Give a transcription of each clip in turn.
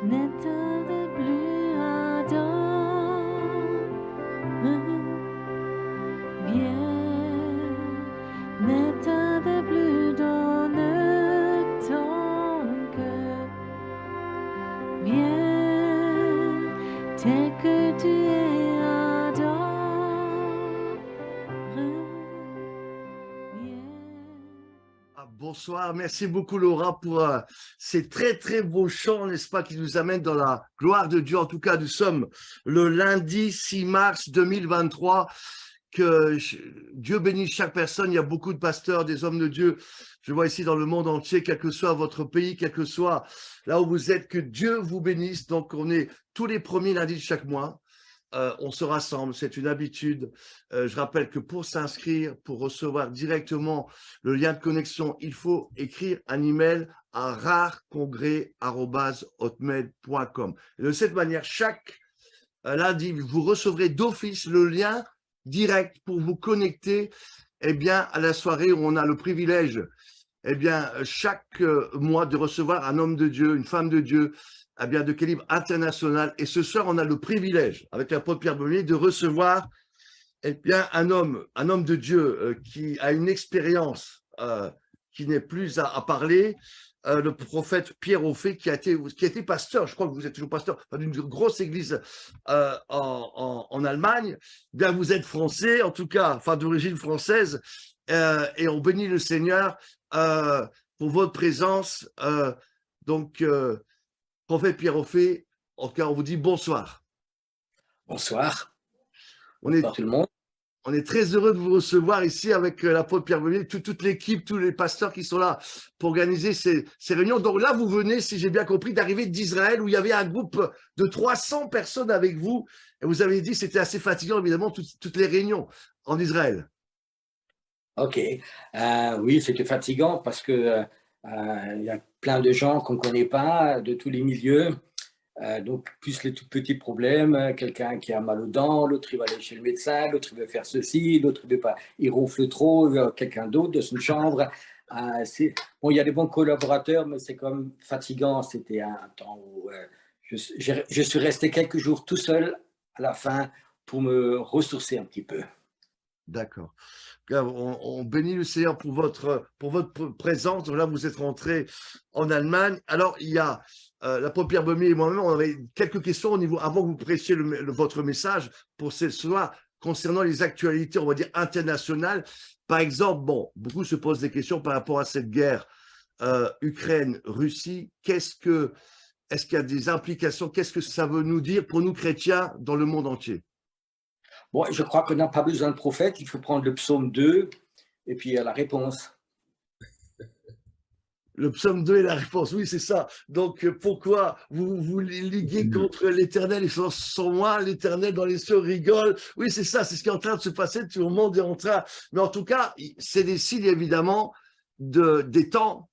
N'éteins plus ardent, viens, n'éteins plus dans ton cœur, viens, tel que tu es ardent, viens. Bonsoir, merci beaucoup Laura pour ces très très beaux chants, n'est-ce pas, qui nous amènent dans la gloire de Dieu. En tout cas, nous sommes le lundi 6 mars 2023. Que Dieu bénisse chaque personne. Il y a beaucoup de pasteurs, des hommes de Dieu. Je vois ici dans le monde entier, quel que soit votre pays, quel que soit là où vous êtes, que Dieu vous bénisse. Donc, on est tous les premiers lundis de chaque mois. On se rassemble, c'est une habitude. Je rappelle que pour s'inscrire, pour recevoir directement le lien de connexion, il faut écrire un email à rarecongrès@hotmail.com. Et de cette manière, chaque lundi, vous recevrez d'office le lien direct pour vous connecter à la soirée où on a le privilège chaque mois de recevoir un homme de Dieu, une femme de Dieu, de calibre international. Et ce soir, on a le privilège, avec l'apôtre Pierre Baumier, de recevoir un homme de Dieu qui a une expérience qui n'est plus à parler, le prophète Pierre Offet, qui a été pasteur, je crois que vous êtes toujours pasteur, d'une grosse église en Allemagne. Bien, vous êtes français, en tout cas, enfin d'origine française, et on bénit le Seigneur pour votre présence. Prophète Pierre Offet, en tout cas, on vous dit bonsoir. Bonsoir. On Bonsoir tout le monde. On est très heureux de vous recevoir ici avec l'apôtre Pierre Baumier, toute l'équipe, tous les pasteurs qui sont là pour organiser ces réunions. Donc là, vous venez, si j'ai bien compris, d'arriver d'Israël où il y avait un groupe de 300 personnes avec vous. Et vous avez dit que c'était assez fatigant, évidemment, toutes les réunions en Israël. Ok. Oui, c'était fatigant parce que il y a plein de gens qu'on ne connaît pas, de tous les milieux. Donc, plus les tout petits problèmes, quelqu'un qui a mal aux dents, l'autre il va aller chez le médecin, l'autre il veut faire ceci, l'autre il veut pas, il ronfle trop, il veut quelqu'un d'autre de son chambre. Bon, il y a des bons collaborateurs, mais c'est quand même fatigant. C'était un temps où je suis resté quelques jours tout seul à la fin pour me ressourcer un petit peu. D'accord. On bénit le Seigneur pour votre présence. Donc là, vous êtes rentré en Allemagne. Alors, il y a l'apôtre Pierre Baumier et moi-même, on avait quelques questions au niveau, avant que vous prêchiez votre message pour ce soir, concernant les actualités, on va dire, internationales. Par exemple, bon, beaucoup se posent des questions par rapport à cette guerre Ukraine-Russie. Est-ce qu'il y a des implications? Qu'est-ce que ça veut nous dire pour nous chrétiens dans le monde entier? Bon, je crois qu'on n'a pas besoin de prophète, il faut prendre le psaume 2 et puis il y a la réponse. Le psaume 2 est la réponse, oui, c'est ça. Donc, pourquoi vous liguez contre l'Éternel et sans moi, l'Éternel dans les cieux rigole? Oui, c'est ça, c'est ce qui est en train de se passer, tout le monde est en train. Mais en tout cas, c'est des signes, évidemment, des temps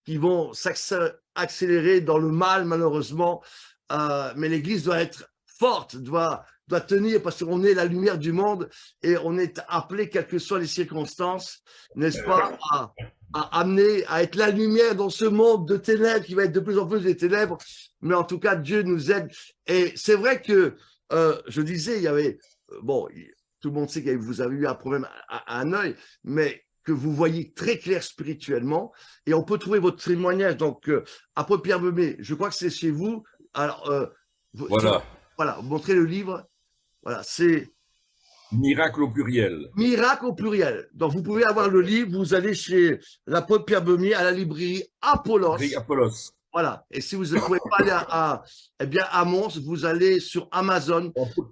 qui vont s'accélérer dans le mal, malheureusement. Mais l'Église doit être forte, doit tenir, parce qu'on est la lumière du monde et on est appelé, quelles que soient les circonstances, n'est-ce pas, à amener, à être la lumière dans ce monde de ténèbres qui va être de plus en plus des ténèbres. Mais en tout cas, Dieu nous aide. Et c'est vrai que, je disais, il y avait, bon, tout le monde sait que vous avez eu un problème à un œil, mais que vous voyez très clair spirituellement. Et on peut trouver votre témoignage. Donc, apôtre Pierre Baumier, je crois que c'est chez vous. Alors, voilà. Voilà, montrez le livre. Voilà, c'est Miracle au pluriel. Miracle au pluriel. Donc, vous pouvez avoir le livre, vous allez chez l'apôtre Pierre Baumier à la librairie Apollos. Apollos. Voilà. Et si vous ne pouvez pas aller à Mons, vous allez sur Amazon. On peut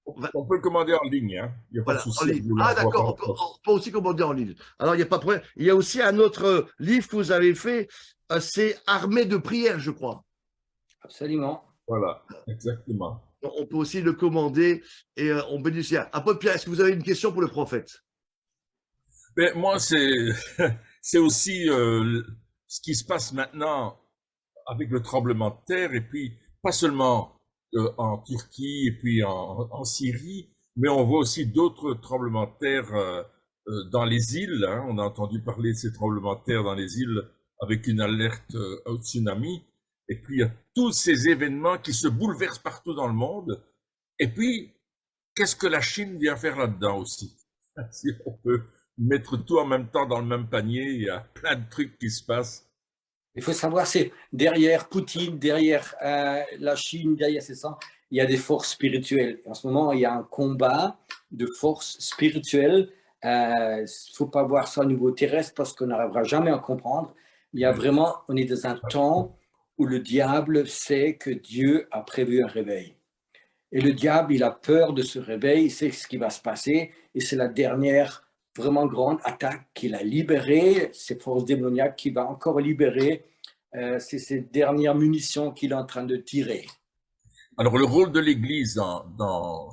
le commander en ligne. Hein. Il n'y a pas de souci. Ah, d'accord. On peut aussi commander en ligne. Alors, il n'y a pas de problème. Il y a aussi un autre livre que vous avez fait. C'est Armée de prière, je crois. Absolument. Voilà, exactement. On peut aussi le commander et on bénéficie. Apôtre Pierre, est-ce que vous avez une question pour le prophète? Mais moi, c'est aussi ce qui se passe maintenant avec le tremblement de terre, et puis pas seulement en Turquie et puis en Syrie, mais on voit aussi d'autres tremblements de terre dans les îles, hein, on a entendu parler de ces tremblements de terre dans les îles avec une alerte au tsunami. Et puis, il y a tous ces événements qui se bouleversent partout dans le monde. Et puis, qu'est-ce que la Chine vient faire là-dedans aussi? Si on peut mettre tout en même temps dans le même panier, il y a plein de trucs qui se passent. Il faut savoir, c'est derrière Poutine, derrière la Chine, derrière c'est ça, il y a des forces spirituelles. En ce moment, il y a un combat de forces spirituelles. Il ne faut pas voir ça au niveau terrestre parce qu'on n'arrivera jamais à comprendre. Il y a vraiment, on est dans un temps où le diable sait que Dieu a prévu un réveil. Et le diable, il a peur de ce réveil, il sait ce qui va se passer. Et c'est la dernière vraiment grande attaque qu'il a libérée, ces forces démoniaques qu'il va encore libérer. C'est ces dernières munitions qu'il est en train de tirer. Alors, le rôle de l'Église dans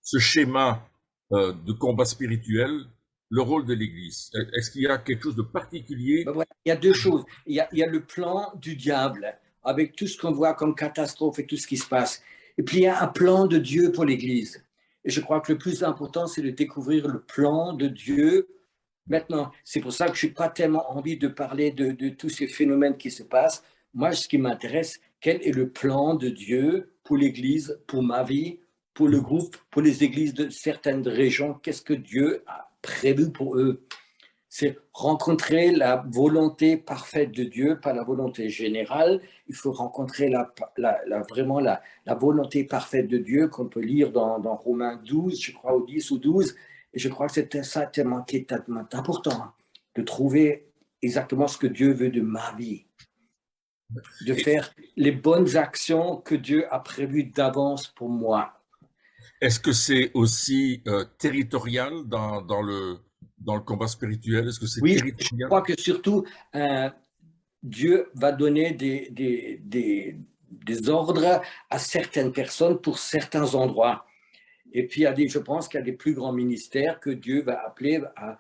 ce schéma de combat spirituel, le rôle de l'Église, est-ce qu'il y a quelque chose de particulier? Ben voilà, il y a deux choses. Il y a le plan du diable, avec tout ce qu'on voit comme catastrophe et tout ce qui se passe. Et puis, il y a un plan de Dieu pour l'Église. Et je crois que le plus important, c'est de découvrir le plan de Dieu. Maintenant, c'est pour ça que je n'ai pas tellement envie de parler de tous ces phénomènes qui se passent. Moi, ce qui m'intéresse, quel est le plan de Dieu pour l'Église, pour ma vie, pour le groupe, pour les églises de certaines régions? Qu'est-ce que Dieu a prévu pour eux? C'est rencontrer la volonté parfaite de Dieu, pas la volonté générale. Il faut rencontrer vraiment la volonté parfaite de Dieu qu'on peut lire dans Romains 12, je crois, ou 10 ou 12. Et je crois que c'était ça tellement qui est tellement important, de trouver exactement ce que Dieu veut de ma vie, de faire les bonnes actions que Dieu a prévues d'avance pour moi. Est-ce que c'est aussi territorial dans le combat spirituel? Est-ce que c'est Oui, territorial? je crois que surtout, Dieu va donner des ordres à certaines personnes pour certains endroits. Et puis, je pense qu'il y a des plus grands ministères que Dieu va appeler à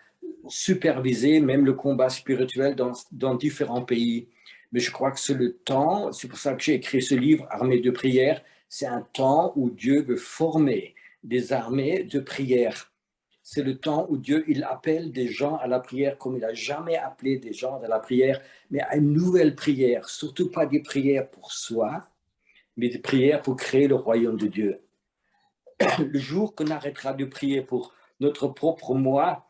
superviser même le combat spirituel dans différents pays. Mais je crois que c'est le temps, c'est pour ça que j'ai écrit ce livre, Armée de prière, c'est un temps où Dieu veut former des armées de prière. C'est le temps où Dieu, il appelle des gens à la prière comme il n'a jamais appelé des gens à la prière, mais à une nouvelle prière, surtout pas des prières pour soi, mais des prières pour créer le royaume de Dieu. Le jour qu'on arrêtera de prier pour notre propre moi,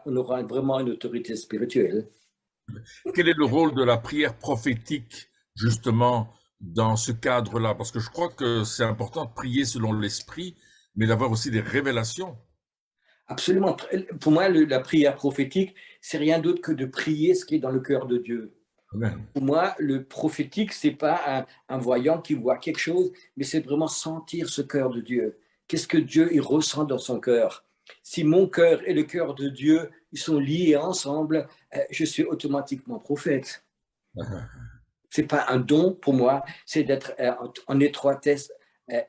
on aura vraiment une autorité spirituelle. Quel est le rôle de la prière prophétique, justement, dans ce cadre-là? Parce que je crois que c'est important de prier selon l'esprit, mais d'avoir aussi des révélations. Absolument. Pour moi, la prière prophétique, c'est rien d'autre que de prier ce qui est dans le cœur de Dieu. Amen. Pour moi, le prophétique, c'est pas un voyant qui voit quelque chose, mais c'est vraiment sentir ce cœur de Dieu. Qu'est-ce que Dieu il ressent dans son cœur? Si mon cœur et le cœur de Dieu ils sont liés ensemble, je suis automatiquement prophète. C'est pas un don pour moi, c'est d'être en étroitesse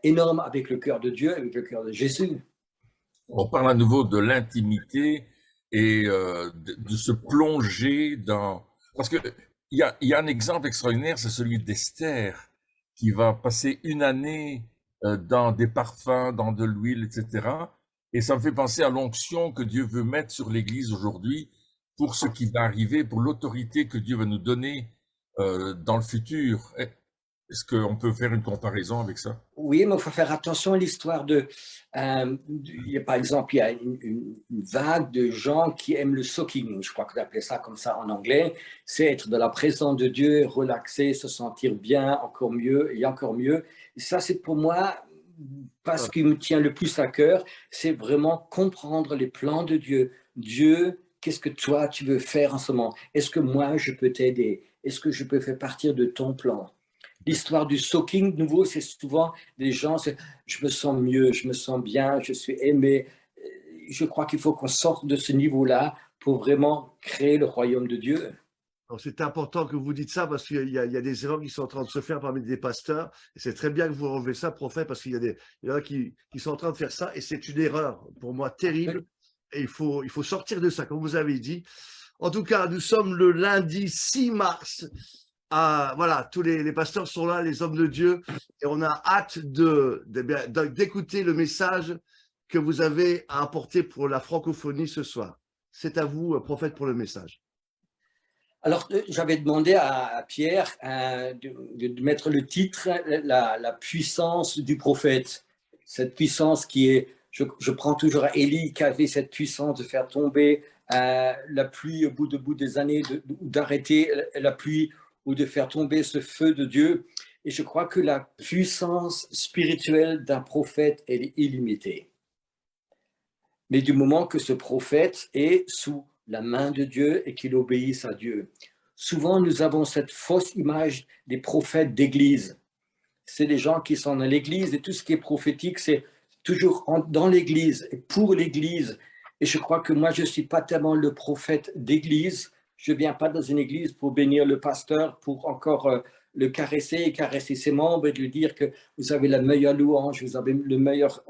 énorme avec le cœur de Dieu, avec le cœur de Jésus. On parle à nouveau de l'intimité et de se plonger dans... Parce que il y a un exemple extraordinaire, c'est celui d'Esther, qui va passer une année dans des parfums, dans de l'huile, etc. Et ça me fait penser à l'onction que Dieu veut mettre sur l'Église aujourd'hui pour ce qui va arriver, pour l'autorité que Dieu va nous donner dans le futur. Est-ce qu'on peut faire une comparaison avec ça? Oui, mais il faut faire attention à l'histoire par exemple, il y a une vague de gens qui aiment le soaking, je crois qu'on appelait ça comme ça en anglais, c'est être dans la présence de Dieu, relaxer, se sentir bien, encore mieux et encore mieux. Et ça, c'est pour moi, pas ce qui me tient le plus à cœur, c'est vraiment comprendre les plans de Dieu. Dieu, qu'est-ce que toi, tu veux faire en ce moment? Est-ce que moi, je peux t'aider? Est-ce que je peux faire partir de ton plan? L'histoire du soaking, de nouveau, c'est souvent des gens, je me sens mieux, je me sens bien, je suis aimé. Je crois qu'il faut qu'on sorte de ce niveau-là pour vraiment créer le royaume de Dieu. C'est important que vous dites ça parce qu'il y a des erreurs qui sont en train de se faire parmi des pasteurs. Et c'est très bien que vous relevez ça, prophète, parce qu'il y en a qui sont en train de faire ça. Et c'est une erreur, pour moi, terrible. Et il faut sortir de ça, comme vous avez dit. En tout cas, nous sommes le lundi 6 mars. Voilà, tous les pasteurs sont là, les hommes de Dieu. Et on a hâte d'écouter le message que vous avez à apporter pour la francophonie ce soir? C'est à vous, prophète, pour le message. Alors, j'avais demandé à Pierre de mettre le titre, la puissance du prophète. Cette puissance qui est, je prends toujours à Élie qui avait cette puissance de faire tomber la pluie au bout des années, d'arrêter la pluie ou de faire tomber ce feu de Dieu. Et je crois que la puissance spirituelle d'un prophète, elle est illimitée. Mais du moment que ce prophète est sous la main de Dieu et qu'il obéisse à Dieu. Souvent, nous avons cette fausse image des prophètes d'église. C'est des gens qui sont dans l'église et tout ce qui est prophétique, c'est toujours dans l'église et pour l'église. Et je crois que moi, je ne suis pas tellement le prophète d'église. Je ne viens pas dans une église pour bénir le pasteur, pour encore le caresser et caresser ses membres et lui dire que vous avez la meilleure louange, vous avez le meilleur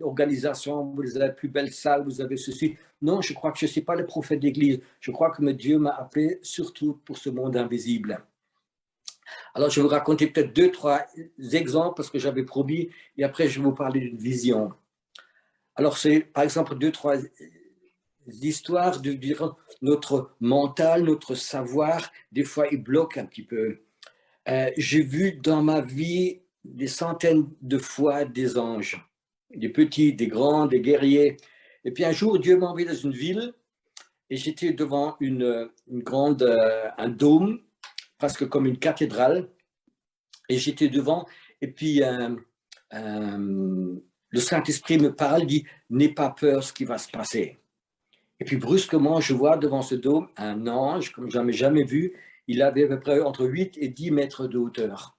organisation, vous avez la plus belle salle, vous avez ceci. Non, je crois que je ne suis pas le prophète d'église. Je crois que Dieu m'a appelé surtout pour ce monde invisible. Alors, je vais vous raconter peut-être 2-3 exemples parce que j'avais promis et après, je vais vous parler d'une vision. Alors, c'est par exemple 2-3 histoires de dire notre mental, notre savoir, des fois, il bloque un petit peu. J'ai vu dans ma vie des centaines de fois des anges, des petits, des grands, des guerriers. Et puis un jour, Dieu m'a envoyé dans une ville et j'étais devant un dôme, presque comme une cathédrale. Et j'étais devant et puis le Saint-Esprit me parle, dit « N'aie pas peur ce qui va se passer ». Et puis brusquement, je vois devant ce dôme un ange, comme je n'avais jamais vu. Il avait à peu près entre 8 et 10 mètres de hauteur.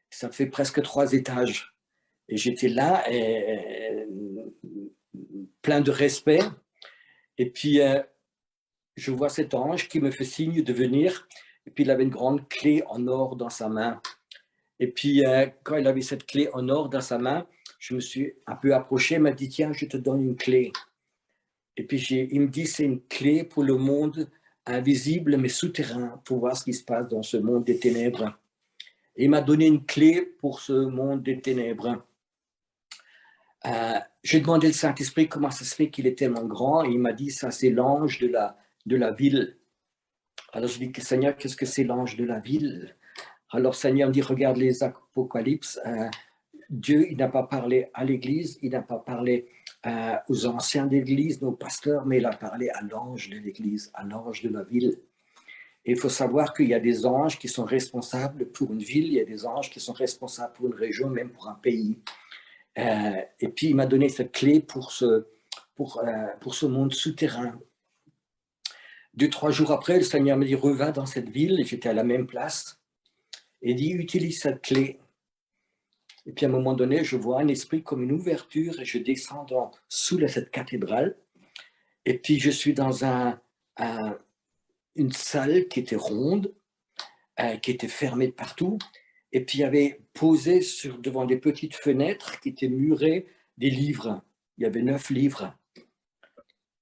Ça fait presque 3 étages. Et j'étais là, plein de respect. Et puis, je vois cet ange qui me fait signe de venir. Et puis, il avait une grande clé en or dans sa main. Et puis, quand il avait cette clé en or dans sa main, je me suis un peu approché. Il m'a dit, tiens, je te donne une clé. Et puis, il me dit, c'est une clé pour le monde invisible, mais souterrain, pour voir ce qui se passe dans ce monde des ténèbres. Et il m'a donné une clé pour ce monde des ténèbres. J'ai demandé au Saint-Esprit comment ça se fait qu'il est tellement grand. Et il m'a dit, ça c'est l'ange de la ville. Alors je dis, Seigneur, qu'est-ce que c'est l'ange de la ville? Alors Seigneur me dit, regarde les Apocalypses. Dieu, il n'a pas parlé à l'Église, il n'a pas parlé aux anciens d'Église, nos pasteurs, mais il a parlé à l'ange de l'Église, à l'ange de la ville. Et il faut savoir qu'il y a des anges qui sont responsables pour une ville, il y a des anges qui sont responsables pour une région, même pour un pays. Et puis il m'a donné cette clé pour ce monde souterrain. 2-3 jours après, le Seigneur me dit, reviens dans cette ville, et j'étais à la même place, et dit, utilise cette clé. Et puis à un moment donné, je vois un esprit comme une ouverture, et je descends sous cette cathédrale, et puis je suis dans une salle qui était ronde, qui était fermée de partout, et puis il y avait posé devant des petites fenêtres qui étaient murées des livres. Il y avait 9 livres.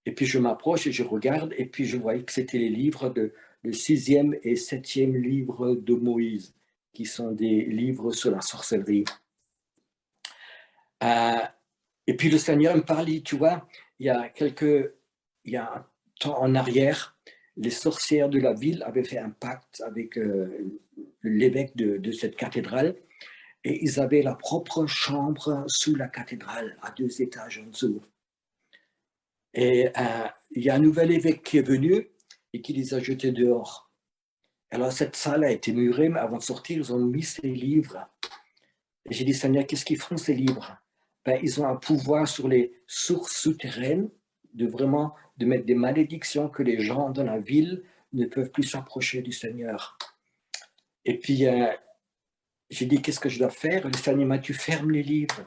Et puis je m'approche et je regarde, et puis je voyais que c'était les livres le 6e et 7e livre de Moïse, qui sont des livres sur la sorcellerie. Et puis le Seigneur me parle, tu vois, il y a un temps en arrière, les sorcières de la ville avaient fait un pacte avec l'évêque de cette cathédrale, et ils avaient leur propre chambre sous la cathédrale, à 2 étages en dessous. Et il y a un nouvel évêque qui est venu et qui les a jetés dehors. Alors cette salle a été murée, mais avant de sortir, ils ont mis ces livres. Et j'ai dit, Seigneur, qu'est-ce qu'ils font ces livres? Ils ont un pouvoir sur les sources souterraines de mettre des malédictions que les gens dans la ville ne peuvent plus s'approcher du Seigneur. Et puis, j'ai dit, qu'est-ce que je dois faire? Le Seigneur m'a dit, tu fermes les livres.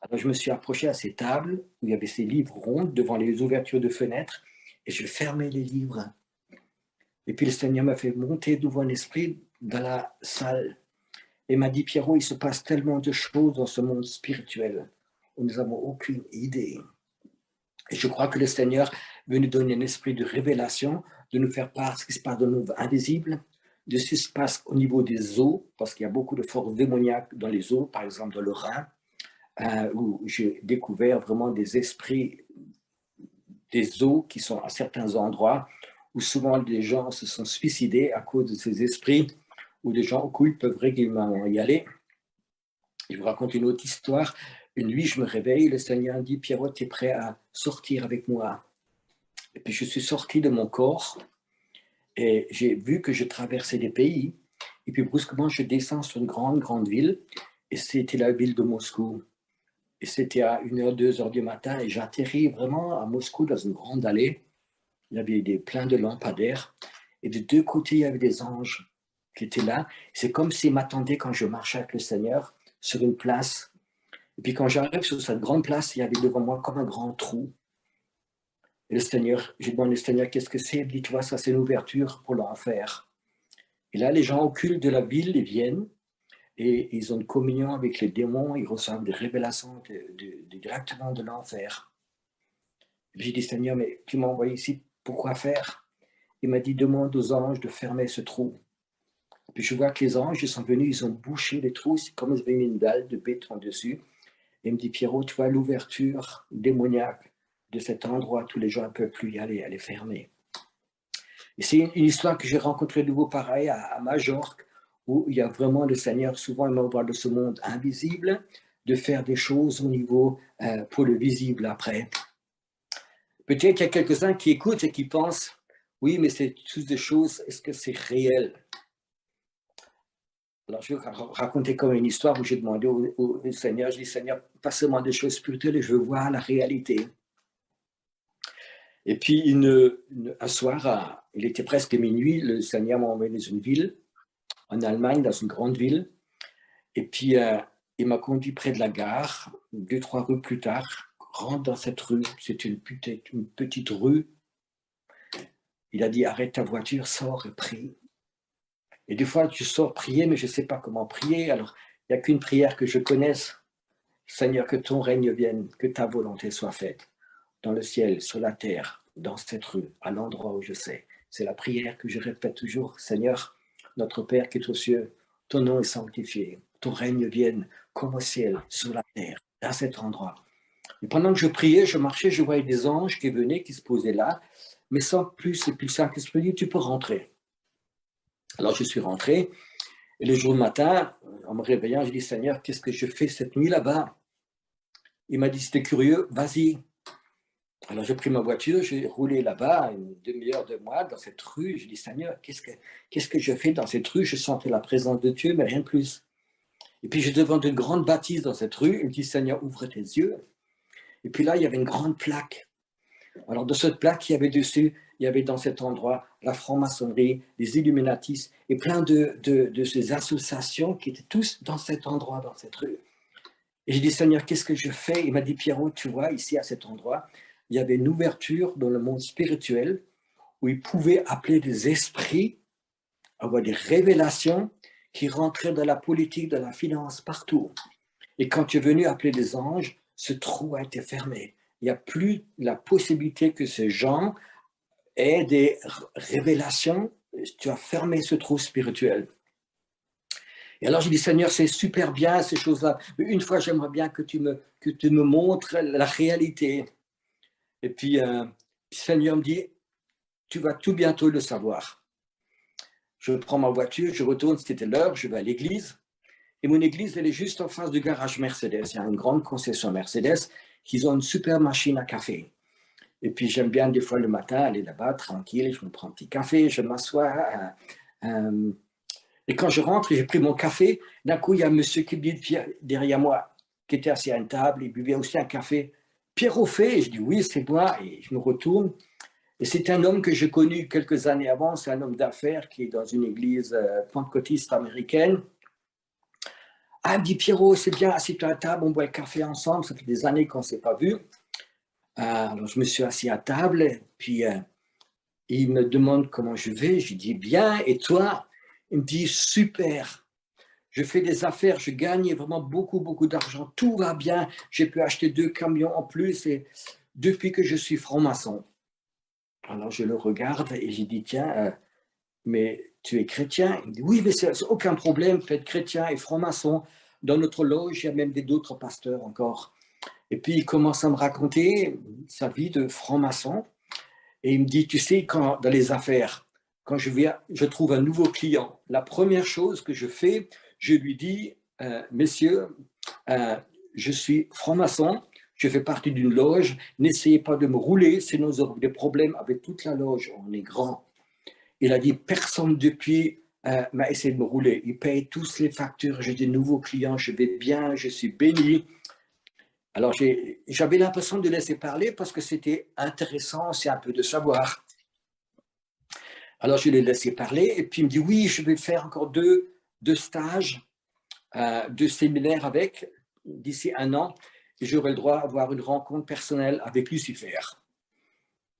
Alors, je me suis approché à ces tables où il y avait ces livres rondes devant les ouvertures de fenêtres et je fermais les livres. Et puis, le Seigneur m'a fait monter devant l'esprit dans la salle et m'a dit, Pierrot, il se passe tellement de choses dans ce monde spirituel où nous n'avons aucune idée. Et je crois que le Seigneur veut nous donner un esprit de révélation, de nous faire part de ce qui se passe dans le monde invisible, de ce qui se passe au niveau des eaux, parce qu'il y a beaucoup de forces démoniaques dans les eaux, par exemple dans le Rhin, où j'ai découvert vraiment des esprits, des eaux qui sont à certains endroits où souvent des gens se sont suicidés à cause de ces esprits, où des gens occultes peuvent régulièrement y aller. Je vous raconte une autre histoire. Une nuit, je me réveille, le Seigneur dit, Pierrot, tu es prêt à sortir avec moi? Et puis je suis sorti de mon corps et j'ai vu que je traversais des pays. Et puis brusquement, je descends sur une grande ville. Et c'était la ville de Moscou. Et c'était à 1h, 2h du matin. Et j'atterris vraiment à Moscou dans une grande allée. Il y avait plein de lampadaires. Et de deux côtés, il y avait des anges qui étaient là. C'est comme s'ils m'attendaient quand je marchais avec le Seigneur sur une place. Et puis quand j'arrive sur cette grande place, il y avait devant moi comme un grand trou. Et le Seigneur, j'ai demandé au Seigneur, qu'est-ce que c'est? Il dit, tu vois, ça c'est une ouverture pour l'enfer. Et là, les gens occultes de la ville, ils viennent et ils ont une communion avec les démons, ils reçoivent des révélations directement de l'enfer. J'ai dit, Seigneur, mais tu m'as envoyé ici, pourquoi faire? Il m'a dit, demande aux anges de fermer ce trou. Puis je vois que les anges, ils sont venus, ils ont bouché les trous, c'est comme s'ils avaient mis une dalle de béton dessus. Et il me dit, Pierrot, tu vois l'ouverture démoniaque de cet endroit, tous les gens ne peuvent plus y aller, elle est fermée. Et c'est une histoire que j'ai rencontrée de nouveau pareil à Majorque, où il y a vraiment le Seigneur, souvent il m'envoie de ce monde invisible, de faire des choses au niveau pour le visible après. Peut-être qu'il y a quelques-uns qui écoutent et qui pensent, oui, mais c'est toutes des choses, est-ce que c'est réel? Alors, je vais raconter comme une histoire où j'ai demandé au Seigneur, je dis, Seigneur, pas seulement des choses spirituelles, je veux voir la réalité. Et puis, un soir, il était presque minuit, le Seigneur m'a envoyé dans une ville, en Allemagne, dans une grande ville. Et puis, il m'a conduit près de la gare, 2-3 rues plus tard, rentre dans cette rue, c'est une petite rue. Il a dit, arrête ta voiture, sors et prie. Et des fois, je sors prier, mais je ne sais pas comment prier. Alors, il n'y a qu'une prière que je connaisse. Seigneur, que ton règne vienne, que ta volonté soit faite, dans le ciel, sur la terre, dans cette rue, à l'endroit où je sais. C'est la prière que je répète toujours. Seigneur, notre Père qui est aux cieux, ton nom est sanctifié. Ton règne vienne, comme au ciel, sur la terre, dans cet endroit. Et pendant que je priais, je marchais, je voyais des anges qui venaient, qui se posaient là, mais sans plus et plus simple que je peux dire, tu peux rentrer. Alors je suis rentré, et le jour matin, en me réveillant, je dis, Seigneur, qu'est-ce que je fais cette nuit là-bas? Il m'a dit, si t'es curieux, vas-y. Alors j'ai pris ma voiture, j'ai roulé là-bas, une demi-heure de moi, dans cette rue. Je dis, Seigneur, qu'est-ce que je fais dans cette rue? Je sentais la présence de Dieu, mais rien de plus. Et puis je devant une grande bâtisse dans cette rue, il me dit, Seigneur, ouvre tes yeux. Et puis là, il y avait une grande plaque. Alors, de cette plaque, il y avait dessus, il y avait dans cet endroit la franc-maçonnerie, les Illuminatis et plein de ces associations qui étaient tous dans cet endroit, dans cette rue. Et j'ai dit, Seigneur, qu'est-ce que je fais? Il m'a dit, Pierrot, tu vois, ici à cet endroit, il y avait une ouverture dans le monde spirituel où il pouvait appeler des esprits, avoir des révélations qui rentraient dans la politique, dans la finance, partout. Et quand tu es venu appeler des anges, ce trou a été fermé. Il n'y a plus la possibilité que ces gens aient des révélations. Tu as fermé ce trou spirituel. Et alors, j'ai dit, Seigneur, c'est super bien ces choses-là. Mais une fois, j'aimerais bien que tu me montres la réalité. Et puis, le Seigneur me dit, tu vas tout bientôt le savoir. Je prends ma voiture, je retourne, c'était l'heure, je vais à l'église. Et mon église, elle est juste en face du garage Mercedes. Il y a une grande concession Mercedes qui ont une super machine à café. Et puis, j'aime bien des fois le matin aller là-bas, tranquille, je me prends un petit café, je m'assois. Et quand je rentre, j'ai pris mon café. D'un coup, il y a un monsieur qui dit derrière moi, qui était assis à une table, il buvait aussi un café. Pierrot fait, je dis oui, c'est moi. Et je me retourne. Et c'est un homme que j'ai connu quelques années avant. C'est un homme d'affaires qui est dans une église pentecôtiste américaine. Ah, il me dit, Pierrot, c'est bien, assis-toi à la table, on boit le café ensemble. Ça fait des années qu'on ne s'est pas vu. Alors, je me suis assis à table. Puis, il me demande comment je vais. Je dis, bien. Et toi? Il me dit, super. Je fais des affaires, je gagne vraiment beaucoup, beaucoup d'argent. Tout va bien. J'ai pu acheter 2 camions en plus. Et depuis que je suis franc-maçon. Alors, je le regarde et j'ai dit, tiens, mais tu es chrétien? Il me dit, oui, mais c'est aucun problème, peut être chrétien et franc-maçon. dans notre loge, il y a même d'autres pasteurs encore. Et puis, il commence à me raconter sa vie de franc-maçon. Et il me dit, tu sais, quand dans les affaires, quand je trouve un nouveau client, la première chose que je fais, je lui dis, messieurs, je suis franc-maçon, je fais partie d'une loge, n'essayez pas de me rouler, sinon vous aurez des problèmes avec toute la loge, on est grand. Il a dit, personne depuis m'a essayé de me rouler. Ils payent tous les factures, j'ai des nouveaux clients, je vais bien, je suis béni. Alors, j'avais l'impression de laisser parler parce que c'était intéressant, c'est un peu de savoir. Alors, je l'ai laissé parler et puis il me dit, oui, je vais faire encore deux stages, deux séminaires avec, d'ici 1 an, et j'aurai le droit d'avoir une rencontre personnelle avec Lucifer.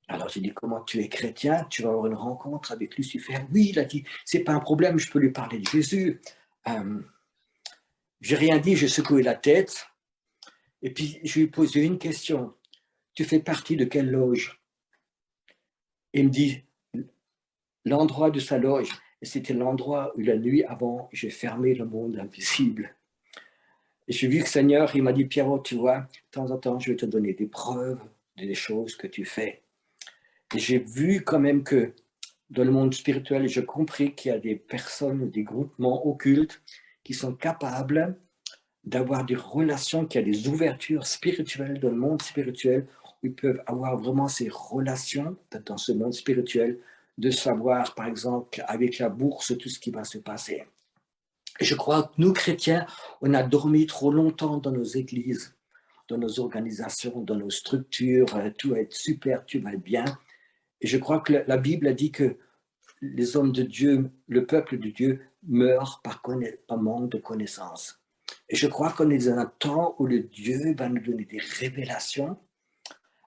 Alors, j'ai dit, comment tu es chrétien, tu vas avoir une rencontre avec Lucifer? Oui, il a dit, c'est pas un problème, je peux lui parler de Jésus. J'ai rien dit, j'ai secoué la tête. Et puis, je lui ai posé une question. Tu fais partie de quelle loge? Il me dit, l'endroit de sa loge. Et c'était l'endroit où la nuit avant, j'ai fermé le monde invisible. Et j'ai vu que le Seigneur, il m'a dit, Pierrot, tu vois, de temps en temps, je vais te donner des preuves des choses que tu fais. Et j'ai vu quand même que dans le monde spirituel, j'ai compris qu'il y a des personnes, des groupements occultes qui sont capables d'avoir des relations, qu'il y a des ouvertures spirituelles dans le monde spirituel, où ils peuvent avoir vraiment ces relations dans ce monde spirituel, de savoir, par exemple, avec la bourse, tout ce qui va se passer. Et je crois que nous, chrétiens, on a dormi trop longtemps dans nos églises, dans nos organisations, dans nos structures, tout va être super, tout va être bien. Et je crois que la Bible a dit que les hommes de Dieu, le peuple de Dieu, meurt par manque de connaissances. Et je crois qu'on est dans un temps où le Dieu va nous donner des révélations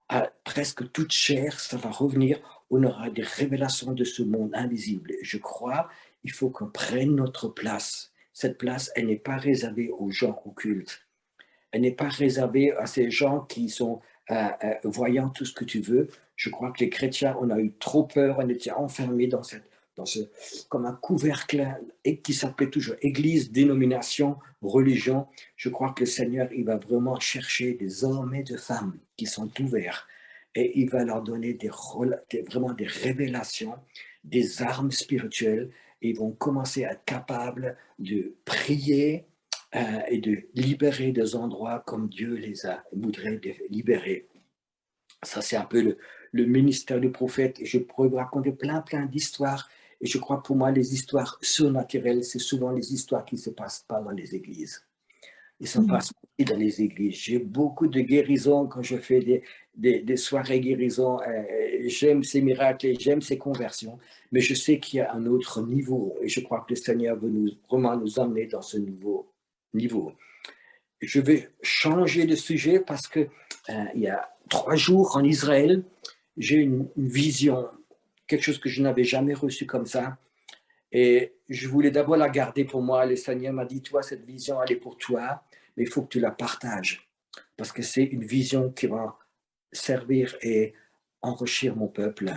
à presque toute chair, ça va revenir, on aura des révélations de ce monde invisible. Et je crois qu'il faut qu'on prenne notre place. Cette place, elle n'est pas réservée aux gens occultes. Elle n'est pas réservée à ces gens qui sont voyant tout ce que tu veux. Je crois que les chrétiens, on a eu trop peur, on était enfermés dans ce comme un couvercle et qui s'appelait toujours Église, dénomination, religion. Je crois que le Seigneur, il va vraiment chercher des hommes et des femmes qui sont ouverts et il va leur donner vraiment des révélations, des armes spirituelles et ils vont commencer à être capables de prier et de libérer des endroits comme Dieu voudrait libérer. Ça, c'est un peu le ministère du prophète et je pourrais vous raconter plein d'histoires. Et je crois que pour moi, les histoires surnaturelles, c'est souvent les histoires qui ne se passent pas dans les églises. Ils se passent dans les églises. J'ai beaucoup de guérisons quand je fais des soirées guérisons. J'aime ces miracles et j'aime ces conversions. Mais je sais qu'il y a un autre niveau. Et je crois que le Seigneur veut vraiment nous emmener dans ce nouveau niveau. Je vais changer de sujet parce que il y a 3 jours en Israël, j'ai une vision, quelque chose que je n'avais jamais reçu comme ça. Et je voulais d'abord la garder pour moi. Le Seigneur m'a dit, toi, cette vision, elle est pour toi, mais il faut que tu la partages. Parce que c'est une vision qui va servir et enrichir mon peuple.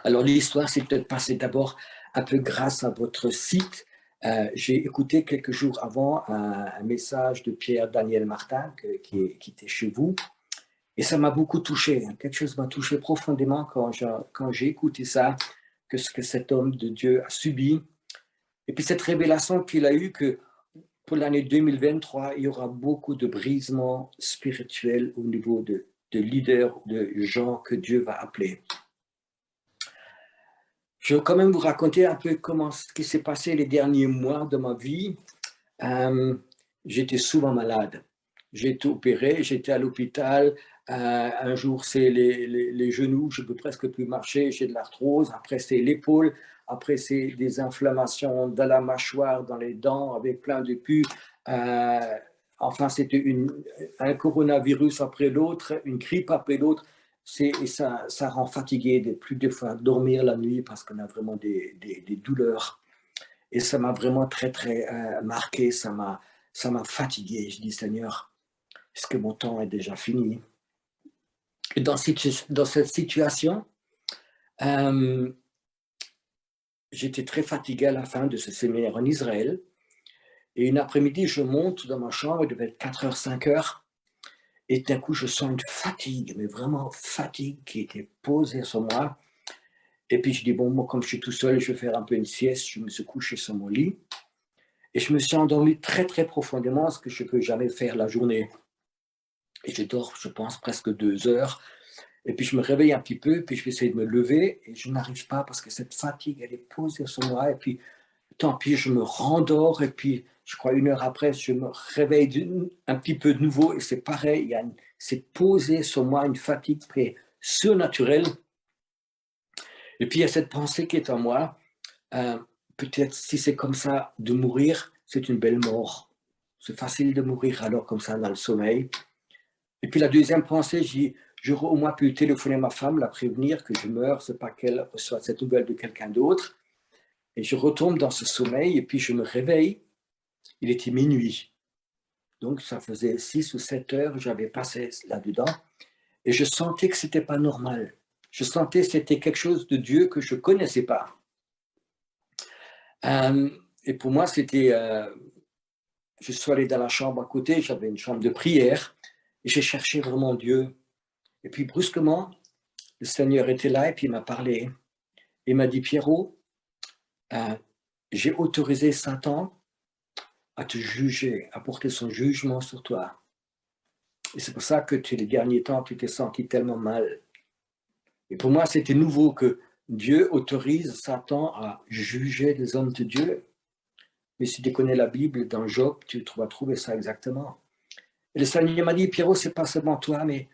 Alors l'histoire s'est peut-être passée d'abord un peu grâce à votre site. J'ai écouté quelques jours avant un message de Pierre-Daniel Martin qui était chez vous. Et ça m'a beaucoup touché. Quelque chose m'a touché profondément quand j'ai écouté ça, que ce que cet homme de Dieu a subi. Et puis cette révélation qu'il a eue que pour l'année 2023, il y aura beaucoup de brisements spirituels au niveau de leaders, de gens que Dieu va appeler. Je vais quand même vous raconter un peu ce qui s'est passé les derniers mois de ma vie. J'étais souvent malade. J'ai été opéré, j'étais à l'hôpital. Un jour, c'est les genoux, je ne peux presque plus marcher, j'ai de l'arthrose. Après, c'est l'épaule. Après, c'est des inflammations dans la mâchoire, dans les dents, avec plein de pus. Enfin, c'était un coronavirus après l'autre, une grippe après l'autre. Et ça rend fatigué de plus de fois dormir la nuit parce qu'on a vraiment des douleurs. Et ça m'a vraiment très marqué, ça m'a fatigué. Je dis, Seigneur, est-ce que mon temps est déjà fini? Et dans cette situation, j'étais très fatigué à la fin de ce séminaire en Israël. Et une après-midi, je monte dans ma chambre, il devait être 4h, 5h. Et d'un coup, je sens une fatigue, mais vraiment fatigue qui était posée sur moi. Et puis je dis, bon, moi, comme je suis tout seul, je vais faire un peu une sieste. Je me suis couché sur mon lit. Et je me suis endormi très, très profondément, ce que je ne peux jamais faire la journée. Et je dors, je pense, presque 2 heures. Et puis je me réveille un petit peu, puis je vais essayer de me lever. Et je n'arrive pas parce que cette fatigue, elle est posée sur moi. Et puis, tant pis, je me rendors. Et puis, je crois 1 heure après, je me réveille un petit peu de nouveau. Et c'est pareil, c'est posé sur moi une fatigue très surnaturelle. Et puis, il y a cette pensée qui est en moi. Peut-être si c'est comme ça de mourir, c'est une belle mort. C'est facile de mourir alors comme ça dans le sommeil. Et puis la deuxième pensée, j'aurais au moins pu téléphoner à ma femme, la prévenir que je meurs, c'est pas qu'elle reçoit cette nouvelle de quelqu'un d'autre. Et je retombe dans ce sommeil et puis je me réveille. Il était minuit. Donc ça faisait 6 ou 7 heures que j'avais passé là-dedans. Et je sentais que c'était pas normal. Je sentais que c'était quelque chose de Dieu que je connaissais pas. Et pour moi, c'était... je suis allé dans la chambre à côté, j'avais une chambre de prière, et j'ai cherché vraiment Dieu. Et puis brusquement, le Seigneur était là et puis il m'a parlé. Il m'a dit, Pierrot, j'ai autorisé Satan à te juger, à porter son jugement sur toi. Et c'est pour ça que les derniers temps, tu t'es senti tellement mal. Et pour moi, c'était nouveau que Dieu autorise Satan à juger les hommes de Dieu. Mais si tu connais la Bible, dans Job, tu vas trouver ça exactement. Et le Seigneur m'a dit, Pierrot, c'est pas seulement toi, mais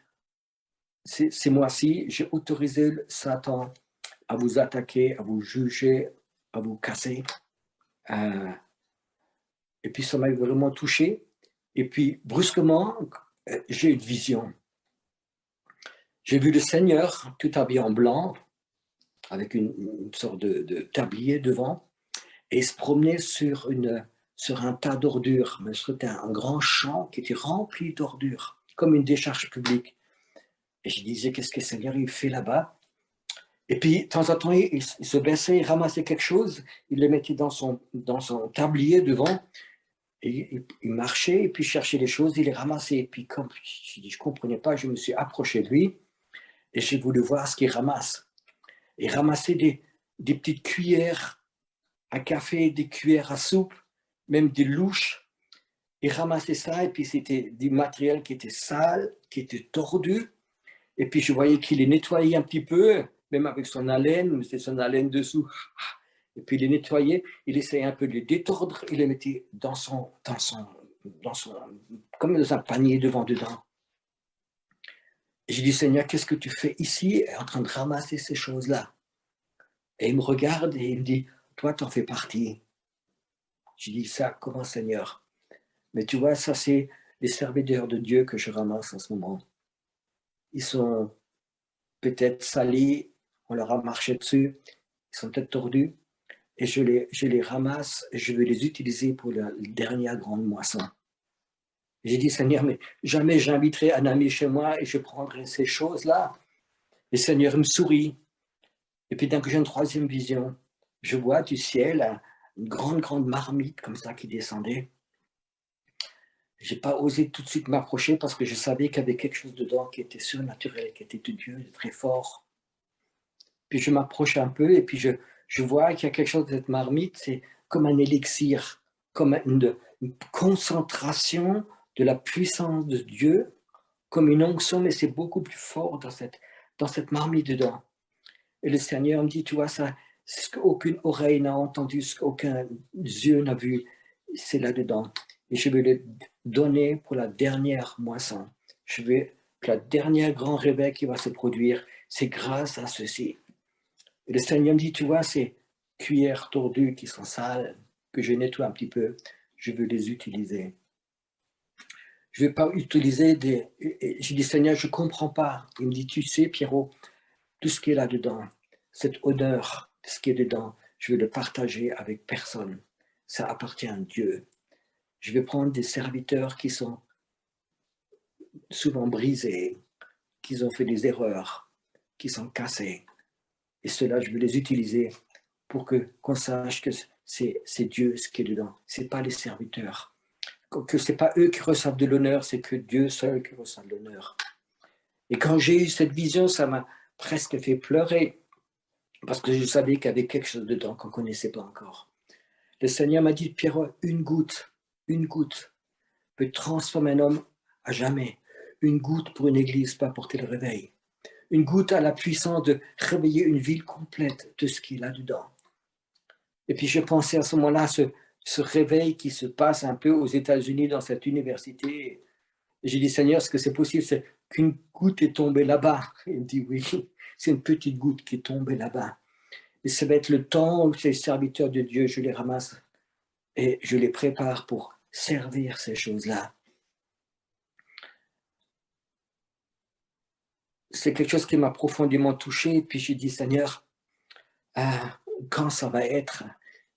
c'est moi-ci. J'ai autorisé Satan à vous attaquer, à vous juger, à vous casser. Et puis ça m'a vraiment touché. Et puis brusquement, j'ai eu une vision. J'ai vu le Seigneur tout habillé en blanc, avec une sorte de tablier devant, et il se promenait sur un tas d'ordures. Mais c'était un grand champ qui était rempli d'ordures, comme une décharge publique. Et je disais, qu'est-ce que le Seigneur il fait là-bas? Et puis, de temps en temps, il se baissait, il ramassait quelque chose, il le mettait dans son tablier devant, et il marchait, et puis il cherchait les choses, il les ramassait. Et puis, comme je ne comprenais pas, je me suis approché de lui, et j'ai voulu voir ce qu'il ramasse. Il ramassait des petites cuillères à café, des cuillères à soupe, même des louches. Il ramassait ça, et puis c'était du matériel qui était sale, qui était tordu. Et puis je voyais qu'il les nettoyait un petit peu, même avec son haleine, c'était son haleine dessous. Et puis il les nettoyait, il essayait un peu de les détordre, il les mettait comme dans un panier dedans. Et j'ai dit, Seigneur, qu'est-ce que tu fais ici, en train de ramasser ces choses-là? Et il me regarde et il me dit, toi, t'en fais partie. J'ai dit, ça, comment, Seigneur? Mais tu vois, ça, c'est les serviteurs de Dieu que je ramasse en ce moment. Ils sont peut-être salis, on leur a marché dessus, ils sont peut-être tordus, et je les ramasse, et je vais les utiliser pour la dernière grande moisson. J'ai dit, Seigneur, mais jamais j'inviterai un ami chez moi et je prendrai ces choses-là. Le Seigneur me sourit. Et puis d'un coup, j'ai une troisième vision. Je vois du ciel une grande marmite comme ça qui descendait. Je n'ai pas osé tout de suite m'approcher parce que je savais qu'il y avait quelque chose dedans qui était surnaturel, qui était de Dieu, très fort. Puis je m'approche un peu et puis je vois qu'il y a quelque chose de cette marmite, c'est comme un élixir, comme une concentration de la puissance de Dieu, comme une onction, mais c'est beaucoup plus fort dans cette marmite dedans. Et le Seigneur me dit, tu vois, ça, ce qu'aucune oreille n'a entendu, ce qu'aucun yeux n'a vu, c'est là-dedans. Et je vais le donner pour la dernière moisson. Je vais, la dernière grand réveil qui va se produire, c'est grâce à ceci. Et le Seigneur me dit, tu vois, ces cuillères tordues qui sont sales, que je nettoie un petit peu, je veux les utiliser. Je ne vais pas utiliser des... Je dis, Seigneur, je ne comprends pas. Il me dit, tu sais, Pierrot, tout ce qui est là-dedans, cette odeur, ce qui est dedans, je vais le partager avec personne. Ça appartient à Dieu. Je vais prendre des serviteurs qui sont souvent brisés, qui ont fait des erreurs, qui sont cassés. Et ceux-là, je vais les utiliser pour qu'on sache que c'est Dieu ce qui est dedans, c'est pas les serviteurs. Que c'est pas eux qui reçoivent de l'honneur, c'est que Dieu seul qui reçoit de l'honneur. Et quand j'ai eu cette vision, ça m'a presque fait pleurer, parce que je savais qu'il y avait quelque chose dedans qu'on ne connaissait pas encore. Le Seigneur m'a dit, Pierrot, une goutte peut transformer un homme à jamais. Une goutte pour une église peut apporter le réveil. Une goutte a la puissance de réveiller une ville complète de ce qu'il a dedans. Et puis je pensais à ce moment-là, ce réveil qui se passe un peu aux États-Unis dans cette université. Et j'ai dit, Seigneur, est-ce que c'est possible? C'est qu'une goutte est tombée là-bas. Il me dit, oui, c'est une petite goutte qui est tombée là-bas. Et ça va être le temps où ces serviteurs de Dieu, je les ramasse et je les prépare pour servir ces choses-là. C'est quelque chose qui m'a profondément touché. Et puis j'ai dit, Seigneur, quand ça va être?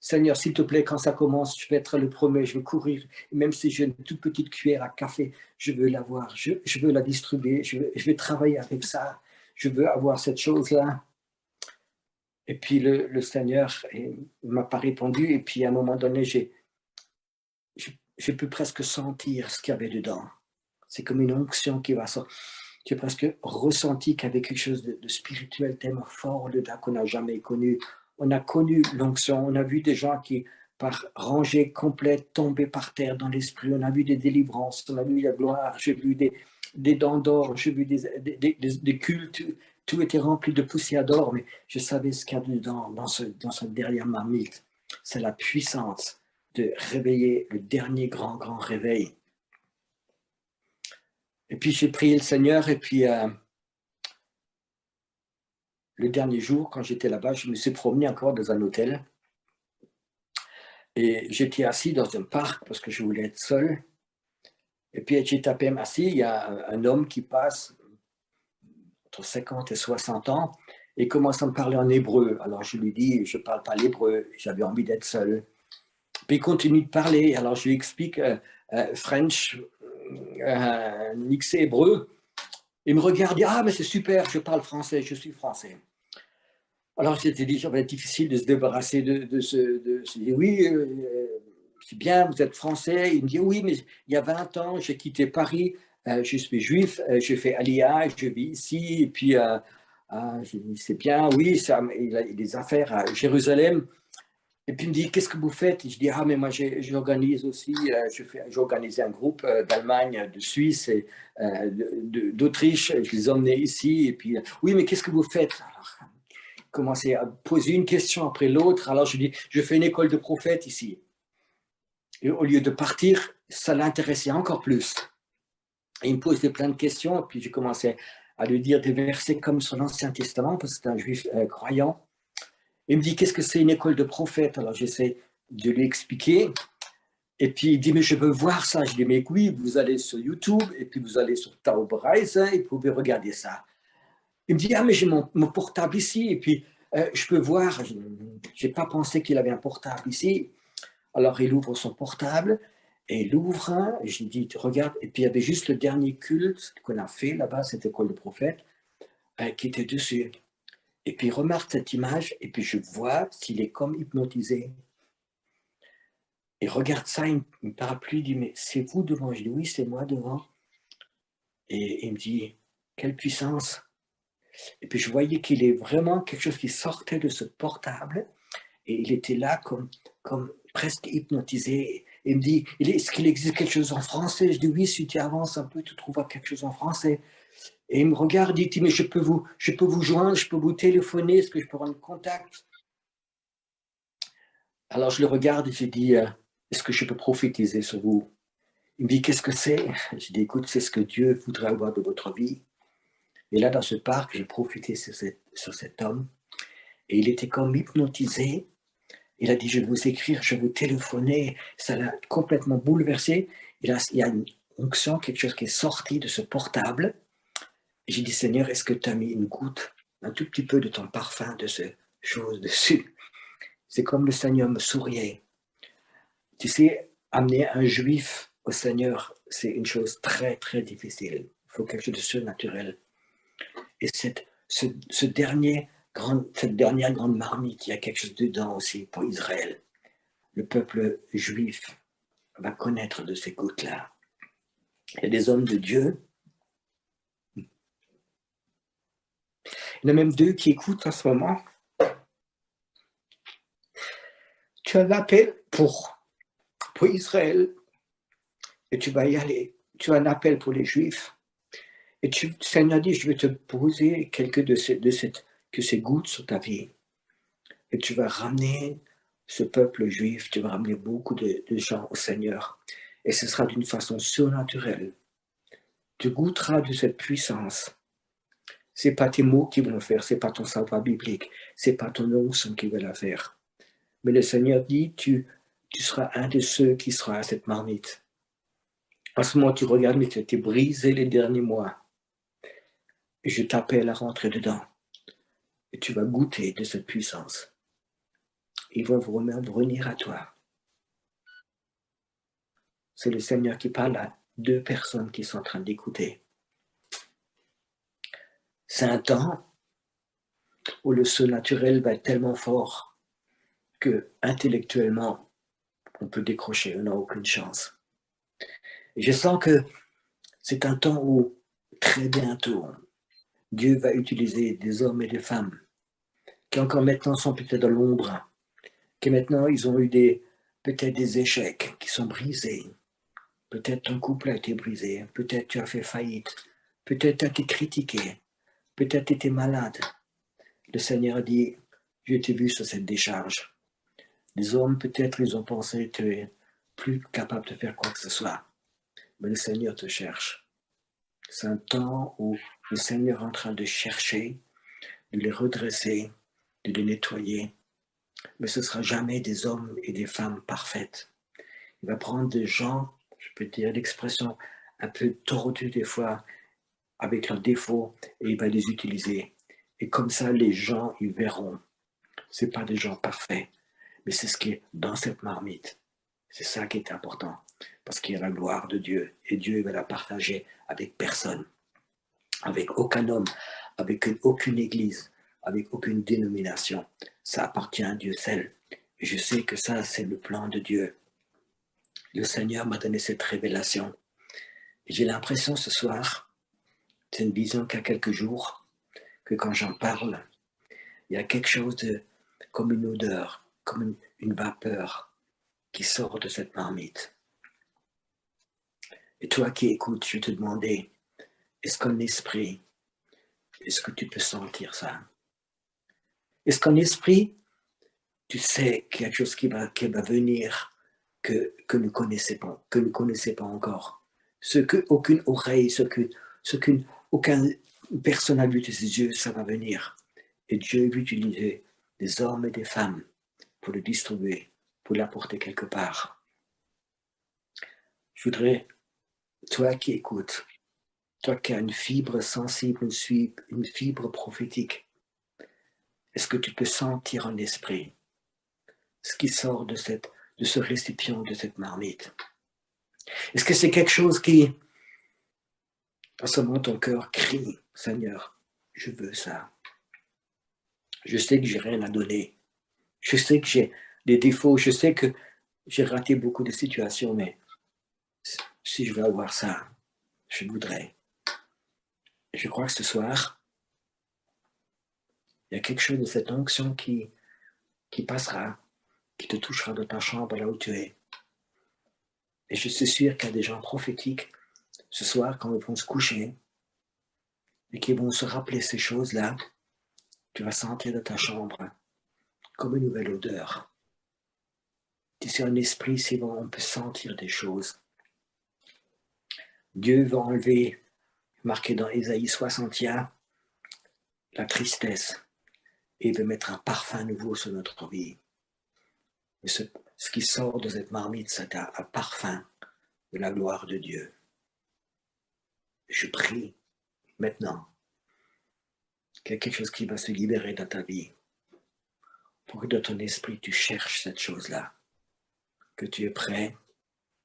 Seigneur, s'il te plaît, quand ça commence, je vais être le premier, je vais courir. Même si j'ai une toute petite cuillère à café, je veux l'avoir, je veux la distribuer, je vais travailler avec ça, je veux avoir cette chose-là. Et puis le Seigneur ne m'a pas répondu. Et puis à un moment donné, j'ai pu presque sentir ce qu'il y avait dedans. C'est comme une onction qui va sortir. J'ai presque ressenti qu'il y avait quelque chose de spirituel tellement fort dedans qu'on n'a jamais connu. On a connu l'onction, on a vu des gens qui, par rangée complète, tombaient par terre dans l'esprit. On a vu des délivrances, on a vu la gloire, j'ai vu des dents d'or, j'ai vu des cultes. Tout était rempli de poussière d'or, mais je savais ce qu'il y a dedans, dans cette dernière marmite. C'est la puissance de réveiller le dernier grand réveil. Et puis j'ai prié le Seigneur, et puis le dernier jour, quand j'étais là-bas, je me suis promené encore dans un hôtel. Et j'étais assis dans un parc parce que je voulais être seul. Et puis j'étais à peine assis, il y a un homme qui passe entre 50 et 60 ans et commence à me parler en hébreu. Alors je lui dis, je ne parle pas l'hébreu, j'avais envie d'être seul. Puis il continue de parler, alors je lui explique French, mixé hébreu. Il me regarde, il dit, ah mais c'est super, je parle français, je suis français. Alors j'étais dit, ça va être difficile de se débarrasser de ce oui, c'est bien, vous êtes français. Il me dit, oui, mais il y a 20 ans, j'ai quitté Paris, je suis juif, j'ai fait Aliyah, je vis ici, et puis c'est bien, oui, il a des affaires à Jérusalem. Et puis il me dit, qu'est-ce que vous faites? Et je dis, ah, mais moi j'organise aussi, j'ai organisé un groupe d'Allemagne, de Suisse et d'Autriche, je les emmenais ici. Et puis, oui, mais qu'est-ce que vous faites? Alors, commencer à poser une question après l'autre. Alors je dis, je fais une école de prophètes ici. Et au lieu de partir, ça l'intéressait encore plus. Et il me posait plein de questions, et puis j'ai commencé à lui dire des versets comme sur l'Ancien Testament, parce que c'est un juif croyant. Il me dit, qu'est-ce que c'est une école de prophètes? Alors j'essaie de lui expliquer. Et puis il dit, mais je veux voir ça. Je dis, mais oui, vous allez sur YouTube, et puis vous allez sur Taubreise, et vous pouvez regarder ça. Il me dit, ah, mais j'ai mon portable ici, et puis je peux voir. Je n'ai pas pensé qu'il avait un portable ici. Alors il ouvre son portable, et il ouvre, et je lui dis, regarde, et puis il y avait juste le dernier culte qu'on a fait là-bas, cette école de prophètes, qui était dessus. Et puis il remarque cette image, et puis je vois s'il est comme hypnotisé. Il regarde ça, il me parle plus, il dit, mais c'est vous devant? Je dis, oui, c'est moi devant. Et il me dit, quelle puissance! Et puis je voyais qu'il est vraiment quelque chose qui sortait de ce portable, et il était là comme presque hypnotisé. Et il me dit, est-ce qu'il existe quelque chose en français? Je dis, oui, si tu avances un peu, tu trouveras quelque chose en français. Et il me regarde, il dit, mais je peux vous joindre, je peux vous téléphoner, est-ce que je peux prendre contact? Alors je le regarde et je dis, est-ce que je peux prophétiser sur vous? Il me dit, qu'est-ce que c'est? Je dis, écoute, c'est ce que Dieu voudrait avoir de votre vie. Et là, dans ce parc, j'ai profité sur cet homme. Et il était comme hypnotisé. Il a dit, je vais vous écrire, je vais vous téléphoner. Ça l'a complètement bouleversé. Il y a une onction, quelque chose qui est sorti de ce portable. Et j'ai dit, Seigneur, est-ce que tu as mis une goutte, un tout petit peu de ton parfum, de ce chose dessus? C'est comme le Seigneur me souriait. Tu sais, amener un juif au Seigneur, c'est une chose très, très difficile. Il faut quelque chose de surnaturel. Et cette dernière grande marmite, il y a quelque chose dedans aussi pour Israël. le peuple juif va connaître de ces gouttes-là. Il y a des hommes de Dieu. Il y en a même 2 qui écoutent en ce moment. Tu as l'appel pour Israël et tu vas y aller. Tu as un appel pour les Juifs. Et le Seigneur dit, je vais te poser quelques de ces gouttes sur ta vie. Et tu vas ramener ce peuple juif, tu vas ramener beaucoup de gens au Seigneur. Et ce sera d'une façon surnaturelle. Tu goûteras de cette puissance. Ce n'est pas tes mots qui vont le faire, ce n'est pas ton savoir biblique, ce n'est pas ton onction qui va la faire. Mais le Seigneur dit, tu seras un de ceux qui sera à cette marmite. En ce moment, tu regardes, mais tu as été brisé les derniers mois. Et je t'appelle à rentrer dedans. Et tu vas goûter de cette puissance. Ils vont venir à toi. C'est le Seigneur qui parle à 2 personnes qui sont en train d'écouter. C'est un temps où le surnaturel va être tellement fort que intellectuellement, on peut décrocher, on n'a aucune chance. Et je sens que c'est un temps où, très bientôt, Dieu va utiliser des hommes et des femmes qui encore maintenant sont peut-être dans l'ombre, qui maintenant ils ont eu peut-être des échecs qui sont brisés. Peut-être ton couple a été brisé, peut-être tu as fait faillite, peut-être tu as été critiqué, peut-être tu étais malade. Le Seigneur dit, je t'ai vu sur cette décharge. Les hommes, peut-être, ils ont pensé que tu es plus capable de faire quoi que ce soit. Mais le Seigneur te cherche. C'est un temps où le Seigneur est en train de chercher, de les redresser, de les nettoyer. Mais ce ne sera jamais des hommes et des femmes parfaites. Il va prendre des gens, je peux dire l'expression, un peu tordus des fois, avec leurs défauts, et il va les utiliser. Et comme ça, les gens, ils verront. Ce n'est pas des gens parfaits, mais c'est ce qui est dans cette marmite. C'est ça qui est important, parce qu'il y a la gloire de Dieu, et Dieu va la partager avec personne, avec aucun homme, avec aucune église, avec aucune dénomination. Ça appartient à Dieu seul. Et je sais que ça, c'est le plan de Dieu. Le Seigneur m'a donné cette révélation. Et j'ai l'impression ce soir, c'est une vision qu'il y a quelques jours, que quand j'en parle, il y a quelque chose de, comme une odeur, comme une vapeur qui sort de cette marmite. Et toi qui écoutes, je vais te demander, est-ce qu'en esprit, est-ce que tu peux sentir ça? Est-ce qu'en esprit, tu sais qu'il y a quelque chose qui va venir que nous ne connaissons pas encore? Ce qu'aucune oreille, ce qu'aucune personne n'a vu de ses yeux, ça va venir. Et Dieu veut utiliser des hommes et des femmes pour le distribuer, pour l'apporter quelque part. Je voudrais, toi qui écoutes, toi qui as une fibre sensible, une fibre prophétique, est-ce que tu peux sentir en esprit ce qui sort de ce récipient, de cette marmite? Est-ce que c'est quelque chose qui, en ce moment, ton cœur crie, Seigneur, je veux ça. Je sais que j'ai rien à donner. Je sais que j'ai des défauts. Je sais que j'ai raté beaucoup de situations, mais si je veux avoir ça, je voudrais. Je crois que ce soir, il y a quelque chose de cette onction qui passera, qui te touchera dans ta chambre là où tu es. Et je suis sûr qu'il y a des gens prophétiques ce soir quand ils vont se coucher et qui vont se rappeler ces choses-là. Tu vas sentir dans ta chambre comme une nouvelle odeur. Tu sais, un esprit, c'est bon, on peut sentir des choses. Dieu va enlever, marqué dans Ésaïe 61, la tristesse et il veut mettre un parfum nouveau sur notre vie. Et ce qui sort de cette marmite, c'est un parfum de la gloire de Dieu. Je prie maintenant qu'il y a quelque chose qui va se libérer dans ta vie pour que dans ton esprit, tu cherches cette chose-là, que tu es prêt,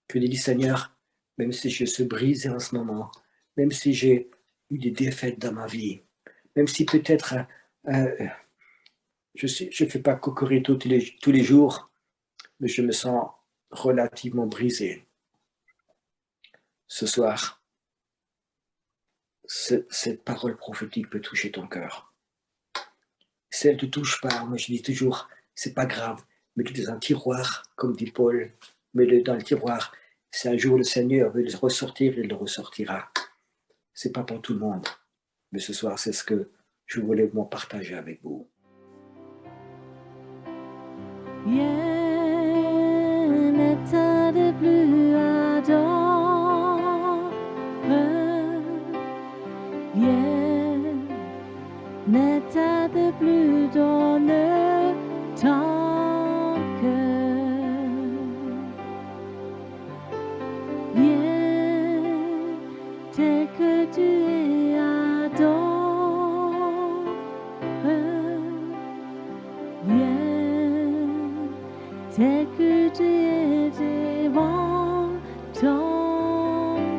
que tu dis, Seigneur, même si je suis brisé en ce moment, même si j'ai eu des défaites dans ma vie, même si peut-être je ne fais pas cocorico tous les jours, mais je me sens relativement brisé. Ce soir, cette parole prophétique peut toucher ton cœur. Si elle ne te touche pas, moi je dis toujours, c'est pas grave, mets-le dans un tiroir, comme dit Paul, mets-le dans le tiroir. Si un jour le Seigneur veut le ressortir, il le ressortira. C'est pas pour tout le monde, mais ce soir, c'est ce que je voulais m'en partager avec vous. L'état de plus adore, l'état de plus donne ton cœur. Viens, tel que tu es adore, viens, tel que tu es devant ton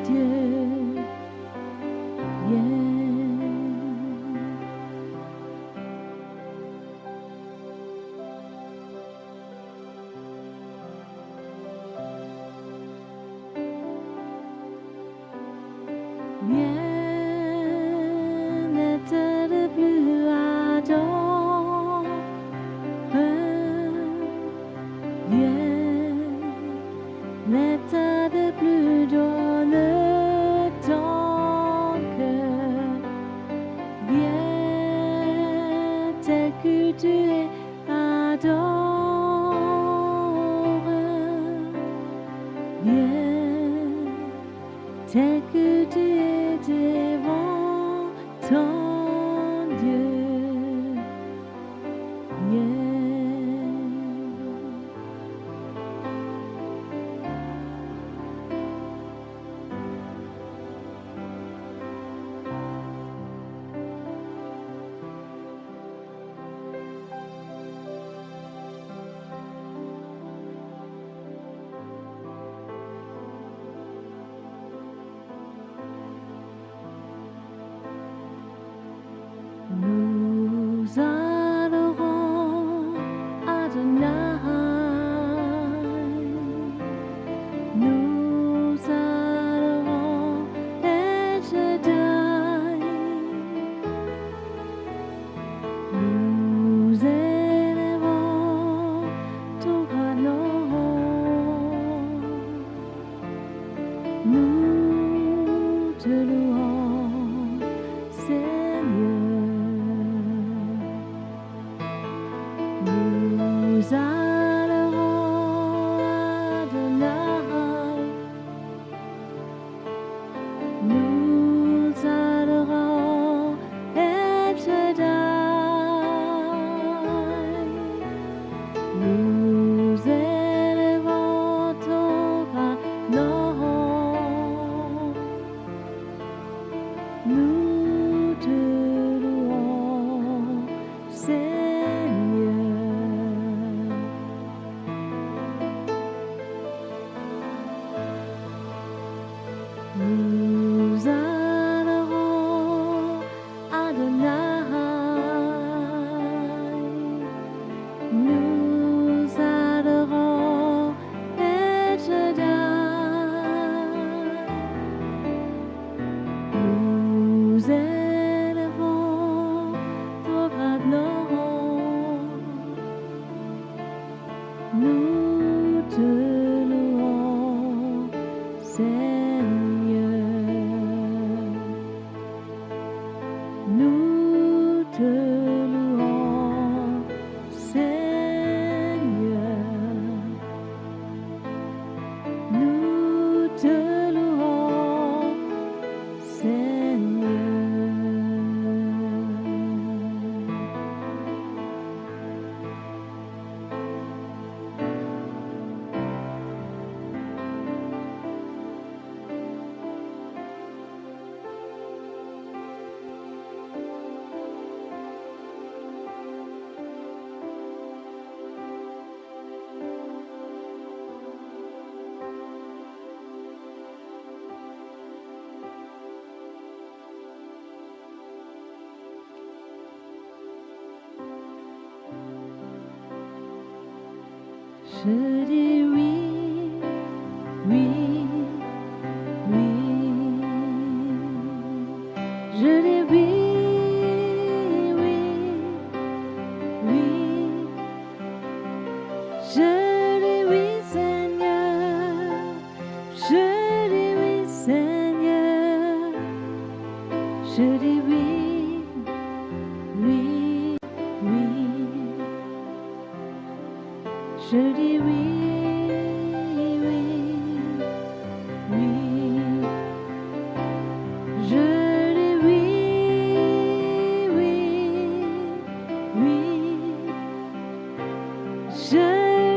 Dieu, viens. Viens, l'état de plus adore, viens, l'état de plus donne ton cœur, viens, tel que tu es adore, viens, tel que tu es devant ton Dieu, viens. Nous adorons Adonai. Nous adorons El Shaddai. Nous élevons ton grand nom. Nous te louons, Seigneur. Nous adorons Adonai. Nous adorons El Shaddai. Nous élevons ton grand nom. Nous te louons, Seigneur. Nous adorons Adonai. Nous adorons El Shaddai. Nous élevons ton grand nom. Nous te louons, Seigneur. Nous te louons, Seigneur. Nous te louons, Seigneur. Je dis oui, oui, oui. Je dis oui, oui, oui. Je dis oui, Seigneur. Je dis oui, Seigneur. Je dis oui, oui, oui. Je dis oui, oui, oui. Je dis oui, oui, oui. Je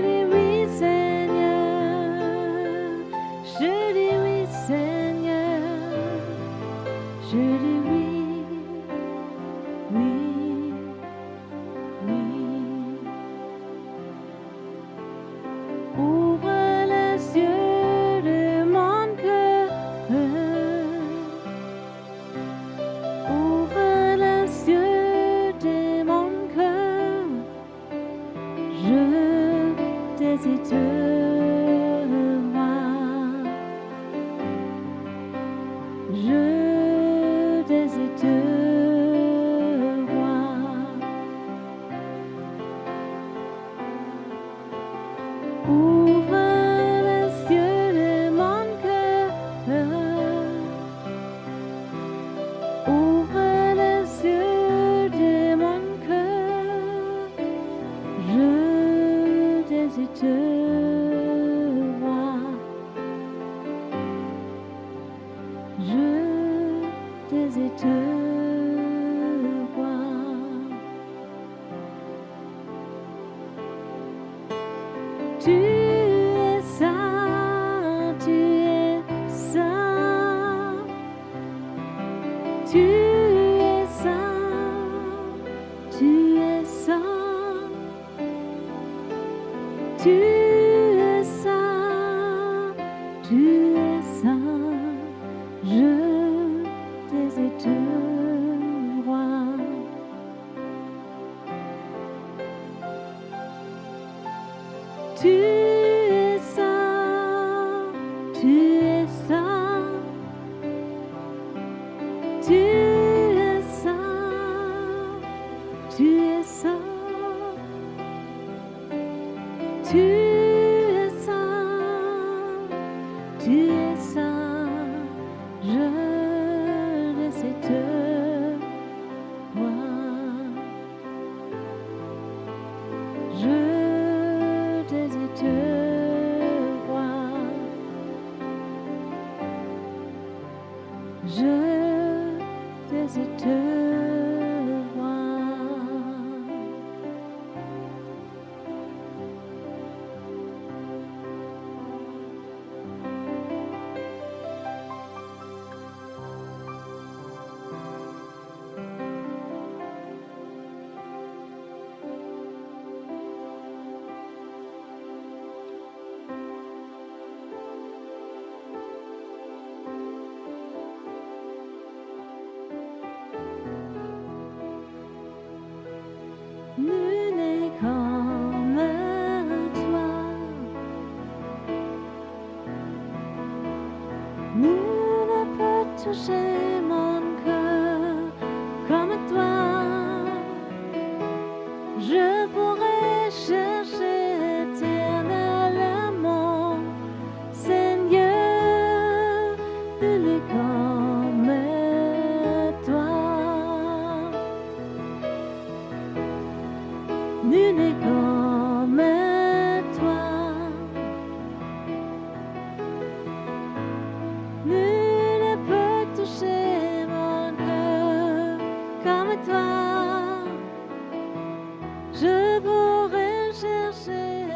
dis oui, Seigneur. Je dis oui, Seigneur. Je dis oui, oui, oui. Ouvre les yeux de mon cœur. Ouvre les yeux de mon cœur. Je désire te voir. Je désire te voir. Ouvre les yeux de mon cœur. Ouvre les yeux de mon cœur. Je désire te voir. Je désire te voir. Tu es saint, tu es saint. Tu es saint, tu es saint. Tu es saint, tu es saint. Je désire te voir. Tu es saint, tu es saint. Tu es saint, tu es saint. Tu es saint, tu es saint. Je désire te voir. Je désire te voir. Je désire te voir. Nul n'est comme toi. Nul ne peut toucher mon cœur comme toi. Je pourrais chercher éternellement, Seigneur, nul n'est comme toi. Nul n'est comme toi. Nul ne peut toucher mon cœur comme toi. Je pourrais chercher